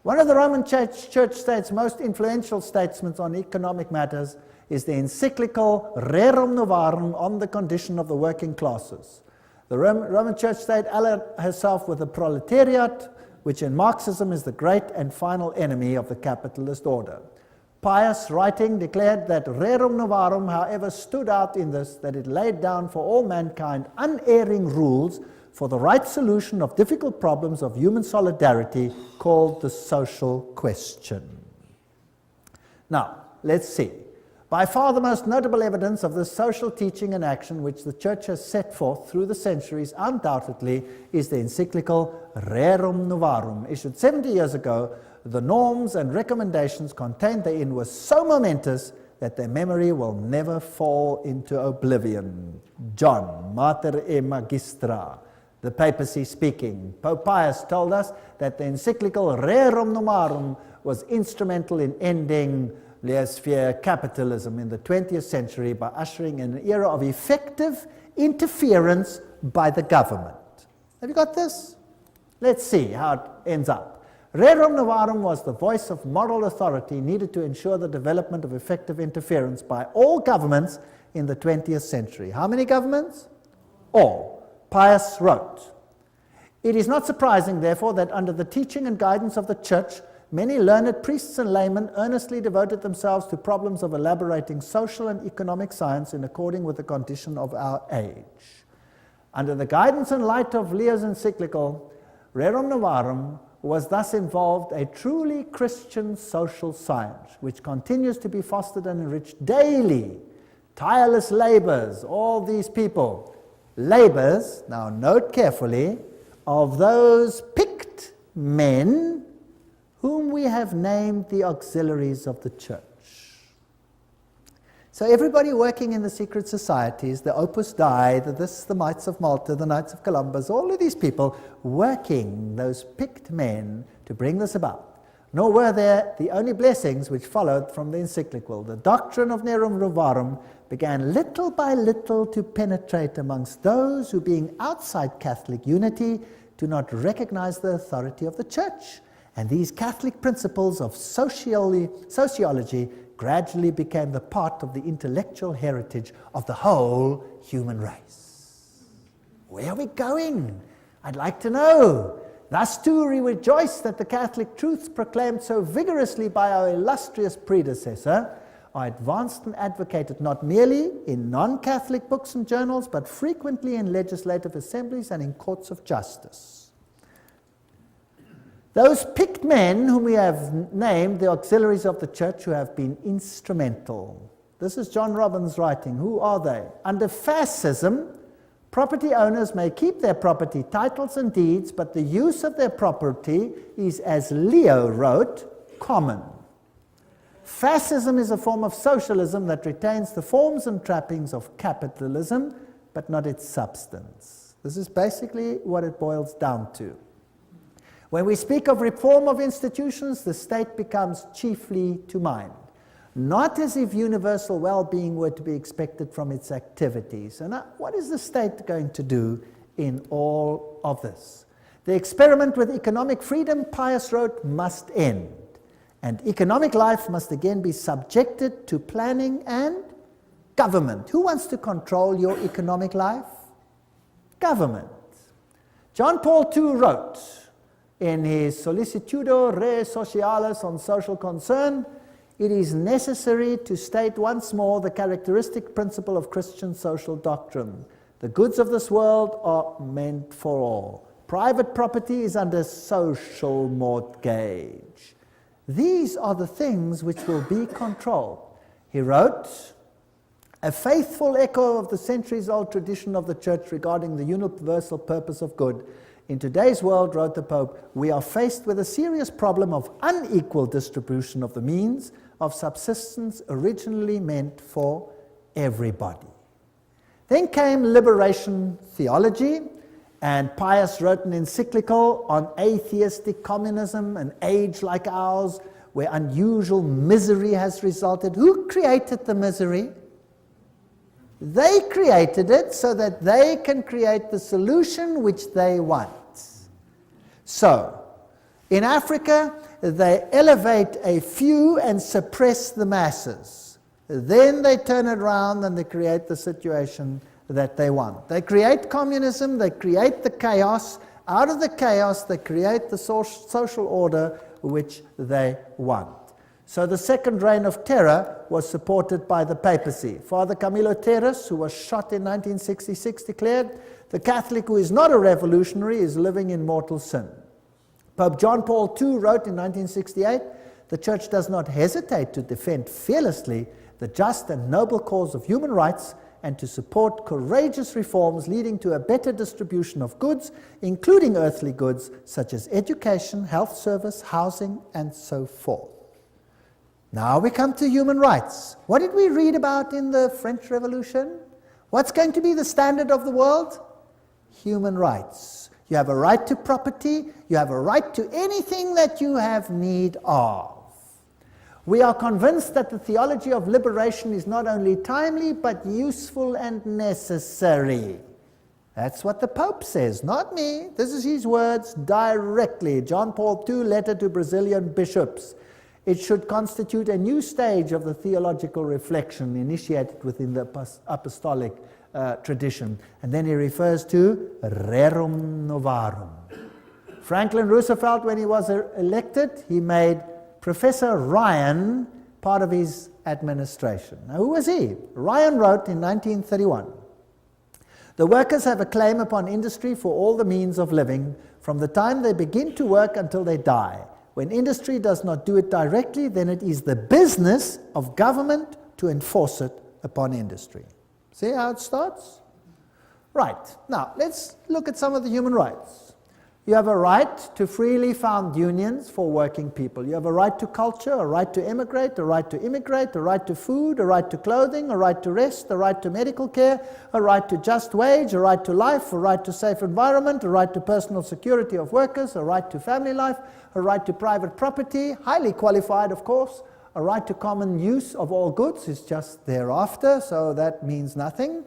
One of the Roman Church State's most influential statesmen on economic matters is the encyclical Rerum Novarum on the condition of the working classes. The Roman Church State allied herself with the proletariat, which in Marxism is the great and final enemy of the capitalist order. Pius, writing, declared that Rerum Novarum, however, stood out in this, that it laid down for all mankind unerring rules for the right solution of difficult problems of human solidarity called the social question. Now, let's see. By far the most notable evidence of this social teaching and action which the Church has set forth through the centuries, undoubtedly, is the encyclical Rerum Novarum, issued 70 years ago. The norms and recommendations contained therein were so momentous that their memory will never fall into oblivion. John, Mater e Magistra, the papacy speaking. Pope Pius told us that the encyclical Rerum Novarum was instrumental in ending laissez-faire capitalism in the 20th century by ushering in an era of effective interference by the government. Have you got this? Let's see how it ends up. Rerum Novarum was the voice of moral authority needed to ensure the development of effective interference by all governments in the 20th century. How many governments? All. Pius wrote, "It is not surprising, therefore, that under the teaching and guidance of the Church, many learned priests and laymen earnestly devoted themselves to problems of elaborating social and economic science in accordance with the condition of our age. Under the guidance and light of Leo's encyclical, Rerum Novarum was thus involved a truly Christian social science, which continues to be fostered and enriched daily. Tireless labors, all these people, labors, now note carefully, of those picked men whom we have named the auxiliaries of the Church." So everybody working in the secret societies, the Opus Dei, the Mites of Malta, the Knights of Columbus, all of these people working, those picked men, to bring this about. Nor were there the only blessings which followed from the encyclical. The doctrine of Rerum Novarum began little by little to penetrate amongst those who, being outside Catholic unity, do not recognize the authority of the Church. And these Catholic principles of sociology gradually became the part of the intellectual heritage of the whole human race. Where are we going? I'd like to know. Thus too we rejoice that the Catholic truths proclaimed so vigorously by our illustrious predecessor are advanced and advocated not merely in non-Catholic books and journals, but frequently in legislative assemblies and in courts of justice. Those picked men whom we have named the auxiliaries of the Church who have been instrumental. This is John Robbins writing. Who are they? Under fascism, Property owners may keep their property titles and deeds, but the use of their property is, as Leo wrote, common. Fascism is a form of socialism that retains the forms and trappings of capitalism, but not its substance. This is basically what it boils down to. When we speak of reform of institutions, the state becomes chiefly to mind, not as if universal well-being were to be expected from its activities. And what is the state going to do in all of this? The experiment with economic freedom, Pius wrote, must end. And economic life must again be subjected to planning and government. Who wants to control your economic life? Government. John Paul II wrote in his Sollicitudo Re Socialis on social concern, it is necessary to state once more the characteristic principle of Christian social doctrine. The goods of this world are meant for all. Private property is under social mortgage. These are the things which will be controlled. He wrote, a faithful echo of the centuries-old tradition of the Church regarding the universal purpose of good. In today's world, wrote the Pope, we are faced with a serious problem of unequal distribution of the means of subsistence originally meant for everybody. Then came liberation theology, and Pius wrote an encyclical on atheistic communism, an age like ours, where unusual misery has resulted. Who created the misery? They created it so that they can create the solution which they want. So, in Africa, they elevate a few and suppress the masses. Then they turn it around and they create the situation that they want. They create communism, they create the chaos. Out of the chaos, they create the social order which they want. So the second reign of terror was supported by the papacy. Father Camilo Terres, who was shot in 1966, declared, the Catholic who is not a revolutionary is living in mortal sin. Pope John Paul II wrote in 1968, the Church does not hesitate to defend fearlessly the just and noble cause of human rights and to support courageous reforms leading to a better distribution of goods, including earthly goods such as education, health service, housing, and so forth. Now we come to human rights. What did we read about in the French Revolution? What's going to be the standard of the world? Human rights. You have a right to property. You have a right to anything that you have need of. We are convinced that the theology of liberation is not only timely, but useful and necessary. That's what the Pope says, not me. This is his words directly. John Paul II, letter to Brazilian bishops. It should constitute a new stage of the theological reflection initiated within the apostolic tradition. And then he refers to rerum novarum. Franklin Roosevelt, when he was elected, he made Professor Ryan part of his administration. Now, who was he? Ryan wrote in 1931, the workers have a claim upon industry for all the means of living from the time they begin to work until they die. When industry does not do it directly, then it is the business of government to enforce it upon industry. See how it starts? Right. Now, let's look at some of the human rights. You have a right to freely found unions for working people. You have a right to culture, a right to immigrate, a right to immigrate, a right to food, a right to clothing, a right to rest, a right to medical care, a right to just wage, a right to life, a right to safe environment, a right to personal security of workers, a right to family life, a right to private property, highly qualified, of course. A right to common use of all goods is just thereafter, so that means nothing.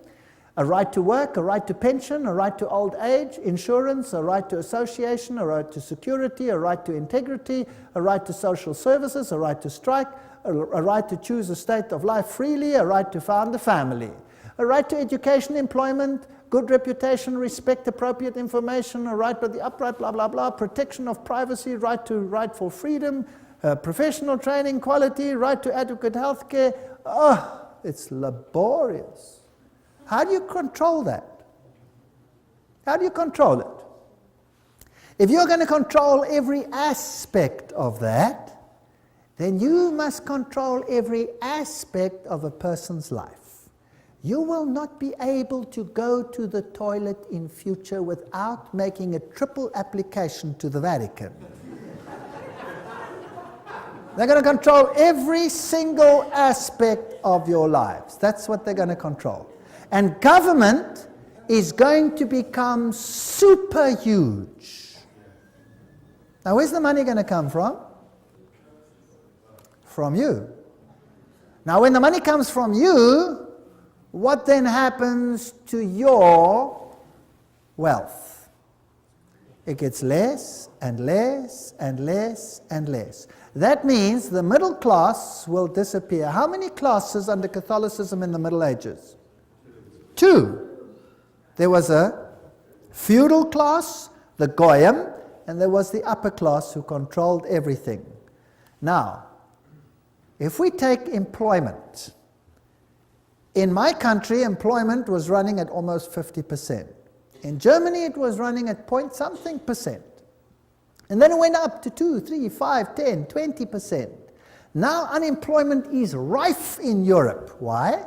A right to work, a right to pension, a right to old age, insurance, a right to association, a right to security, a right to integrity, a right to social services, a right to strike, a right to choose a state of life freely, a right to found a family, a right to education, employment, good reputation, respect, appropriate information, a right to the upright, blah, blah, blah, protection of privacy, right to rightful freedom, professional training, quality, right to adequate health care. Oh, it's laborious. How do you control that? How do you control it? If you're going to control every aspect of that, then you must control every aspect of a person's life. You will not be able to go to the toilet in future without making a triple application to the Vatican. They're going to control every single aspect of your lives. That's what they're going to control. And government is going to become super huge. Now, where's the money going to come from? From you. Now, when the money comes from you, what then happens to your wealth? It gets less and less and less and less. That means the middle class will disappear. How many classes under Catholicism in the Middle Ages? 2. There was a feudal class, the Goyim, and there was the upper class who controlled everything. Now, if we take employment, in my country, employment was running at almost 50%. In Germany, it was running at point something percent. And then it went up to 2, 3, 5, 10, 20%. Now unemployment is rife in Europe. Why?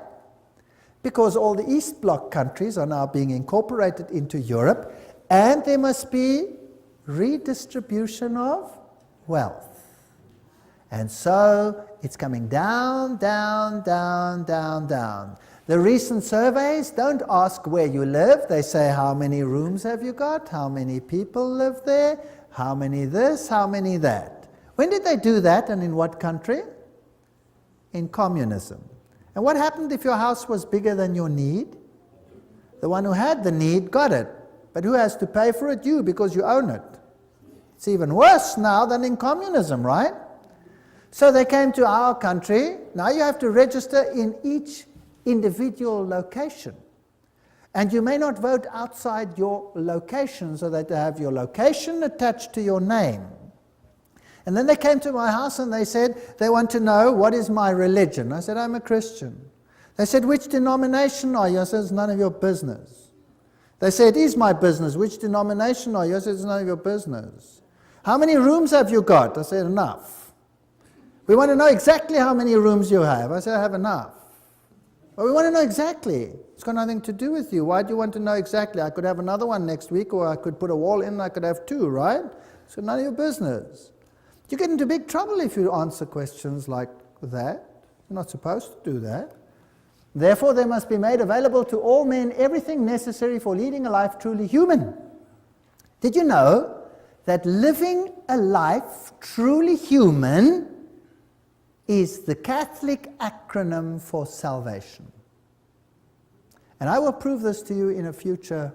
Because all the East Bloc countries are now being incorporated into Europe, and there must be redistribution of wealth. And so it's coming down, down, down, down, down. The recent surveys don't ask where you live. They say, how many rooms have you got? How many people live there? How many this? How many that? When did they do that, and in what country? In communism. And what happened if your house was bigger than your need? The one who had the need got it. But who has to pay for it? You, because you own it. It's even worse now than in communism, right? So they came to our country. Now you have to register in each individual location. And you may not vote outside your location, so that they have your location attached to your name. And then they came to my house and they said, they want to know, what is my religion? I said, I'm a Christian. They said, which denomination are you? I said, it's none of your business. They said, it is my business. Which denomination are you? I said, it's none of your business. How many rooms have you got? I said, enough. We want to know exactly how many rooms you have. I said, I have enough. Well, we want to know exactly. It's got nothing to do with you. Why do you want to know exactly? I could have another one next week, or I could put a wall in and I could have 2, right? So none of your business. You get into big trouble if you answer questions like that. You're not supposed to do that. Therefore, there must be made available to all men everything necessary for leading a life truly human. Did you know that living a life truly human is the Catholic acronym for salvation? And I will prove this to you in a future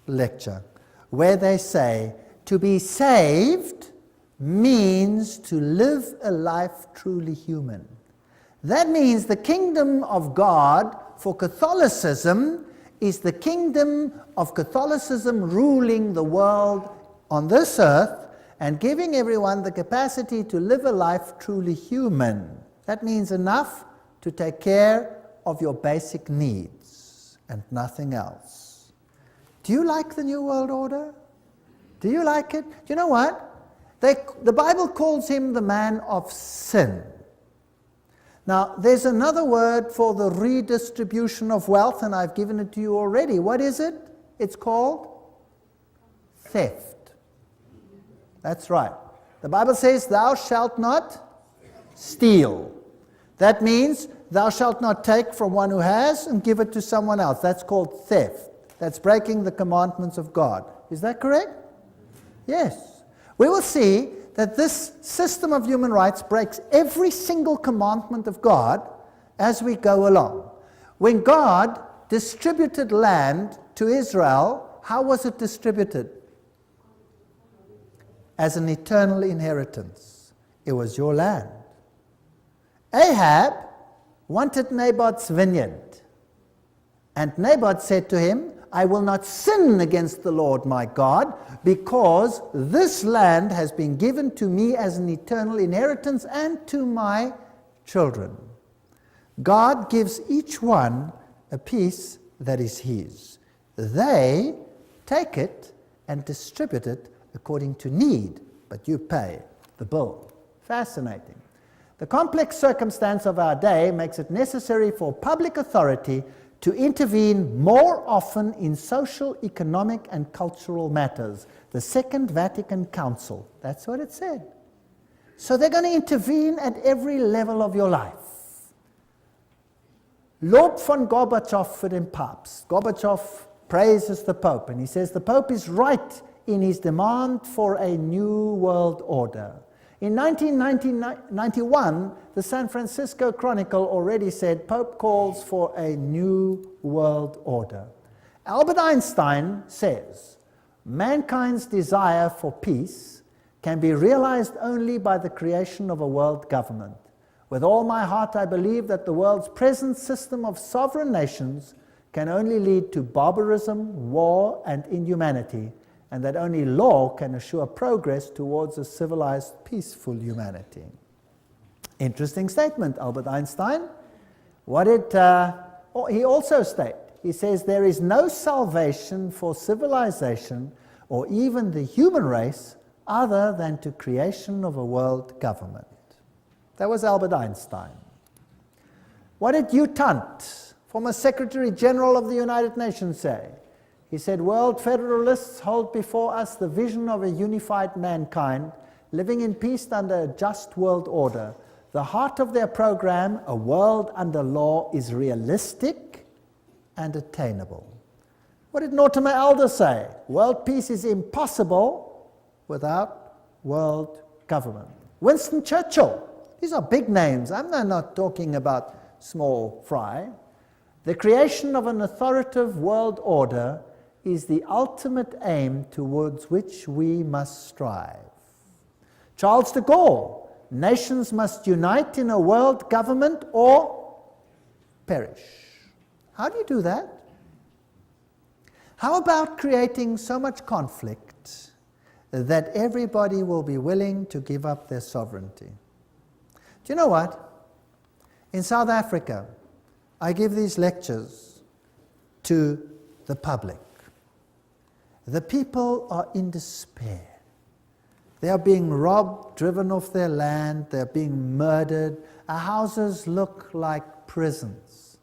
lecture, where they say to be saved means to live a life truly human. That means the kingdom of God for Catholicism is the kingdom of Catholicism ruling the world on this earth, and giving everyone the capacity to live a life truly human. That means enough to take care of your basic needs and nothing else. Do you like the New World Order? Do you like it? Do you know what? The Bible calls him the man of sin. Now, there's another word for the redistribution of wealth, and I've given it to you already. What is it? It's called theft. That's right. The Bible says, thou shalt not steal. That means thou shalt not take from one who has and give it to someone else. That's called theft. That's breaking the commandments of God. Is that correct? Yes. We will see that this system of human rights breaks every single commandment of God as we go along. When God distributed land to Israel, how was it distributed? As an eternal inheritance. It was your land. Ahab wanted Naboth's vineyard. And Naboth said to him, I will not sin against the Lord my God, because this land has been given to me as an eternal inheritance and to my children. God gives each one a piece that is his. They take it and distribute it according to need, but you pay the bill. Fascinating. The complex circumstance of our day makes it necessary for public authority to intervene more often in social, economic, and cultural matters. The Second Vatican Council, that's what it said. So they're going to intervene at every level of your life. Lob von Gorbachev für den Papst. Gorbachev praises the Pope, and he says the Pope is right in his demand for a new world order. In 1991, the San Francisco Chronicle already said Pope calls for a new world order. Albert Einstein says, mankind's desire for peace can be realized only by the creation of a world government. With all my heart, I believe that the world's present system of sovereign nations can only lead to barbarism, war, and inhumanity, and that only law can assure progress towards a civilized, peaceful humanity. Interesting statement, Albert Einstein. What did he also state? He says, there is no salvation for civilization or even the human race other than to creation of a world government. That was Albert Einstein. What did Hugh Tunt, former Secretary General of the United Nations, say? He said, world federalists hold before us the vision of a unified mankind living in peace under a just world order. The heart of their program, a world under law, is realistic and attainable. What did Mortimer Adler say? World peace is impossible without world government. Winston Churchill. These are big names. I'm not talking about small fry. The creation of an authoritative world order is the ultimate aim towards which we must strive. Charles de Gaulle, nations must unite in a world government or perish. How do you do that? How about creating so much conflict that everybody will be willing to give up their sovereignty? Do you know what? In South Africa, I give these lectures to the public. The people are in despair. They are being robbed, driven off their land, they're being murdered. Our houses look like prisons.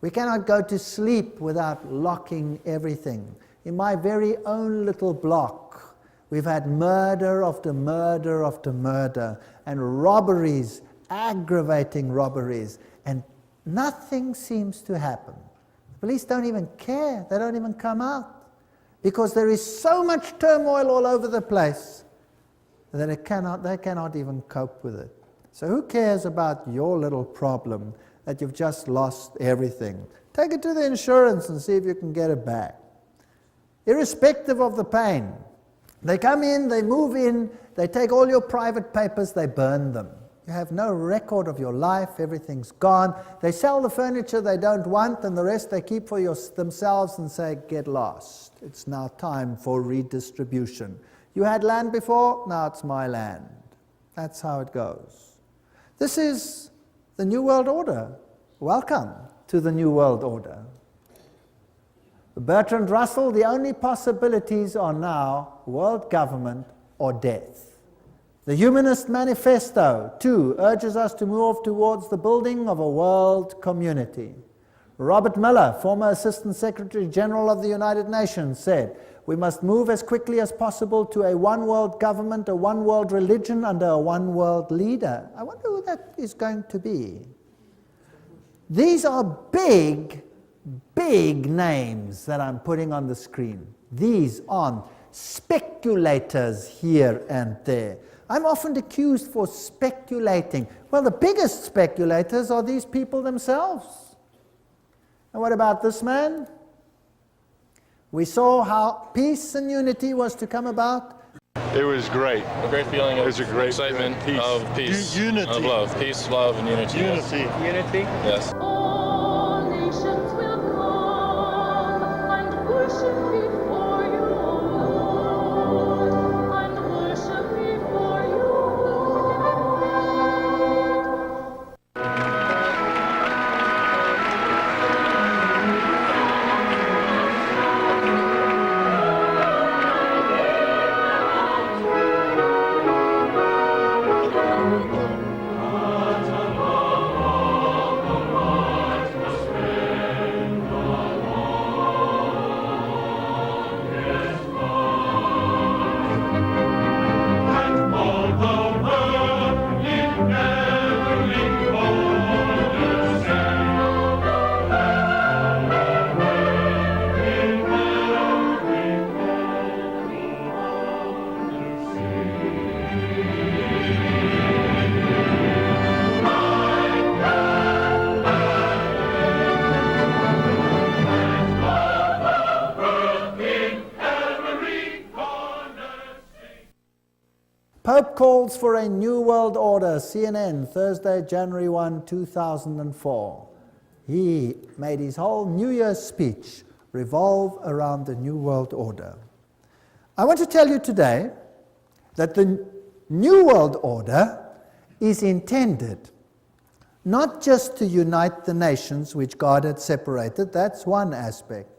We cannot go to sleep without locking everything. In my very own little block, we've had murder after murder after murder, and robberies, aggravating robberies, and nothing seems to happen. The police don't even care, they don't even come out, because there is so much turmoil all over the place that they cannot even cope with it. So who cares about your little problem that you've just lost everything? Take it to the insurance and see if you can get it back. Irrespective of the pain. They come in, they move in, they take all your private papers, they burn them. You have no record of your life, everything's gone. They sell the furniture they don't want, and the rest they keep for themselves and say, get lost. It's now time for redistribution. You had land before, now it's my land. That's how it goes. This is the New World Order. Welcome to the New World Order. Bertrand Russell, the only possibilities are now world government or death. The Humanist Manifesto, too, urges us to move towards the building of a world community. Robert Miller, former Assistant Secretary General of the United Nations, said, we must move as quickly as possible to a one-world government, a one-world religion, under a one-world leader. I wonder who that is going to be. These are big, big names that I'm putting on the screen. These aren't speculators here and there. I'm often accused for speculating. Well, the biggest speculators are these people themselves. And what about this man? We saw how peace and unity was to come about. It was great. A great feeling of excitement, peace. of peace, Unity. of love. Peace, love, and unity. Unity. Unity. Yes. All nations will come and worship before you, Lord, and worship before you, Pope calls for a new world order, CNN, Thursday, January 1, 2004. He made his whole New Year's speech revolve around the new world order. I want to tell you today that the new world order is intended not just to unite the nations which God had separated, that's one aspect,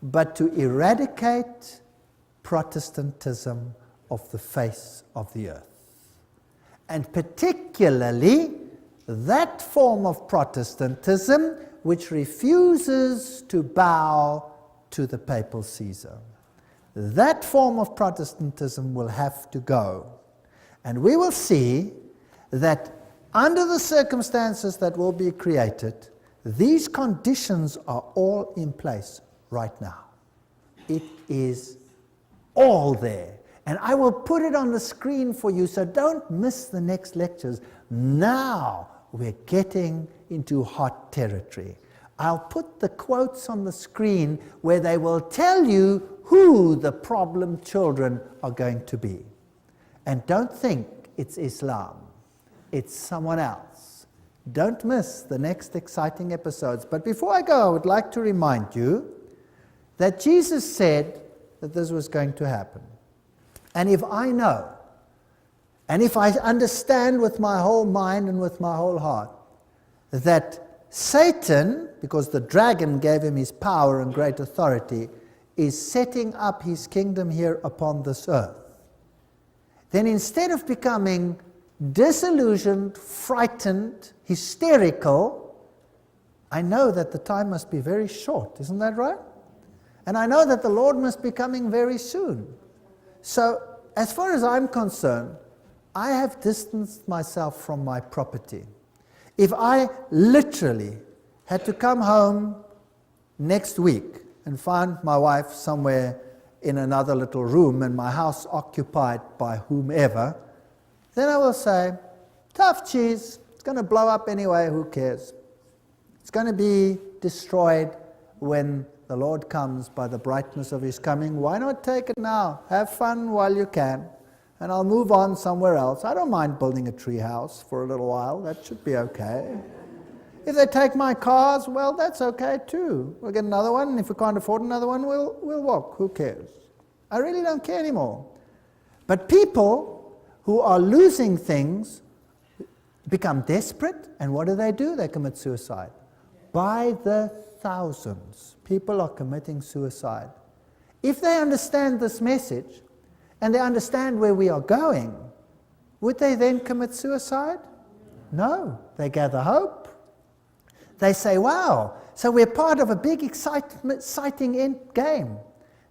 but to eradicate Protestantism of the face of the earth. And particularly that form of Protestantism which refuses to bow to the papal Caesar. That form of Protestantism will have to go. And we will see that under the circumstances that will be created, these conditions are all in place right now. It is all there. And I will put it on the screen for you, so don't miss the next lectures. Now we're getting into hot territory. I'll put the quotes on the screen where they will tell you who the problem children are going to be. And don't think it's Islam. It's someone else. Don't miss the next exciting episodes. But before I go, I would like to remind you that Jesus said that this was going to happen. And if I know, and if I understand with my whole mind and with my whole heart, that Satan, because the dragon gave him his power and great authority, is setting up his kingdom here upon this earth, then instead of becoming disillusioned, frightened, hysterical, I know that the time must be very short, isn't that right? And I know that the Lord must be coming very soon. So, as far as I'm concerned, I have distanced myself from my property. If I literally had to come home next week and find my wife somewhere in another little room and my house occupied by whomever, then I will say, tough cheese, it's going to blow up anyway, who cares? It's going to be destroyed when the Lord comes by the brightness of his coming. Why not take it now? Have fun while you can, and I'll move on somewhere else. I don't mind building a tree house for a little while. That should be okay. If they take my cars, well, that's okay too. We'll get another one, and if we can't afford another one, we'll walk. Who cares? I really don't care anymore. But people who are losing things become desperate, and what do? They commit suicide. By the thousands, people are committing suicide. If they understand this message, and they understand where we are going, would they then commit suicide? No. They gather hope. They say, wow, so we're part of a big exciting end game.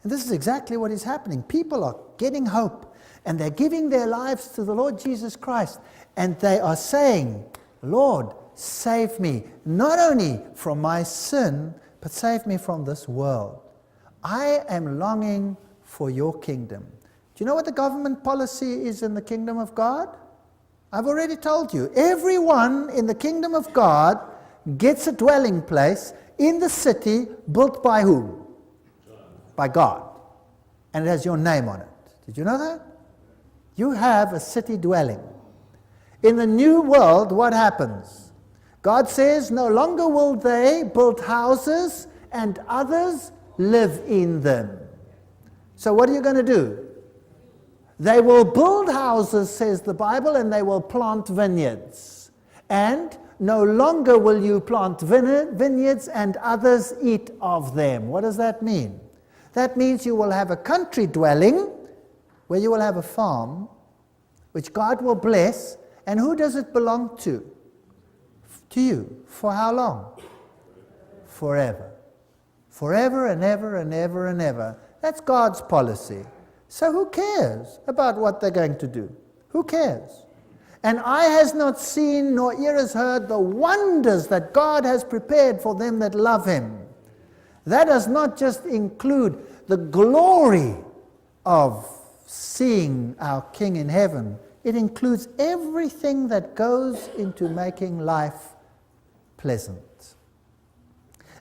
And this is exactly what is happening. People are getting hope, and they're giving their lives to the Lord Jesus Christ, and they are saying, Lord, save me, not only from my sin, but save me from this world. I am longing for your kingdom. Do you know what the government policy is in the kingdom of God? I've already told you. Everyone in the kingdom of God gets a dwelling place in the city built by whom? By God. And it has your name on it. Did you know that? You have a city dwelling. In the new world, what happens? God says, no longer will they build houses and others live in them. So what are you going to do? They will build houses, says the Bible, and they will plant vineyards. And no longer will you plant vineyards and others eat of them. What does that mean? That means you will have a country dwelling where you will have a farm which God will bless. And who does it belong to? To you. For how long? Forever. Forever and ever and ever and ever. That's God's policy. So who cares about what they're going to do? Who cares? And eye has not seen, nor ear has heard the wonders that God has prepared for them that love him. That does not just include the glory of seeing our King in heaven. It includes everything that goes into making life pleasant.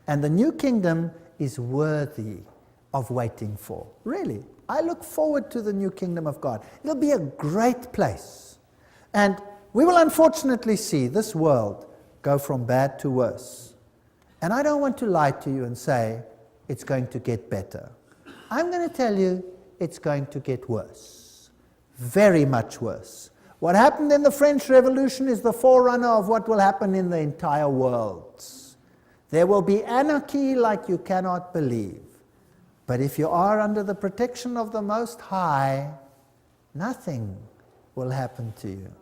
And the new kingdom is worthy of waiting for. Really. I look forward to the new kingdom of God. It'll be a great place. And we will unfortunately see this world go from bad to worse. And I don't want to lie to you and say it's going to get better. I'm going to tell you it's going to get worse. Very much worse. What happened in the French Revolution is the forerunner of what will happen in the entire world. There will be anarchy like you cannot believe. But if you are under the protection of the Most High, nothing will happen to you.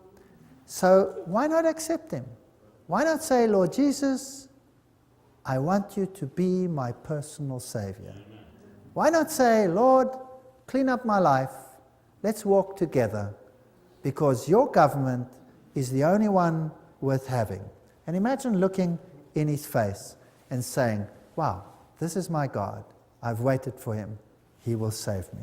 So why not accept Him? Why not say, Lord Jesus, I want you to be my personal Savior? Why not say, Lord, clean up my life, let's walk together, because your government is the only one worth having. And imagine looking in His face and saying, wow, this is my God. I've waited for Him. He will save me.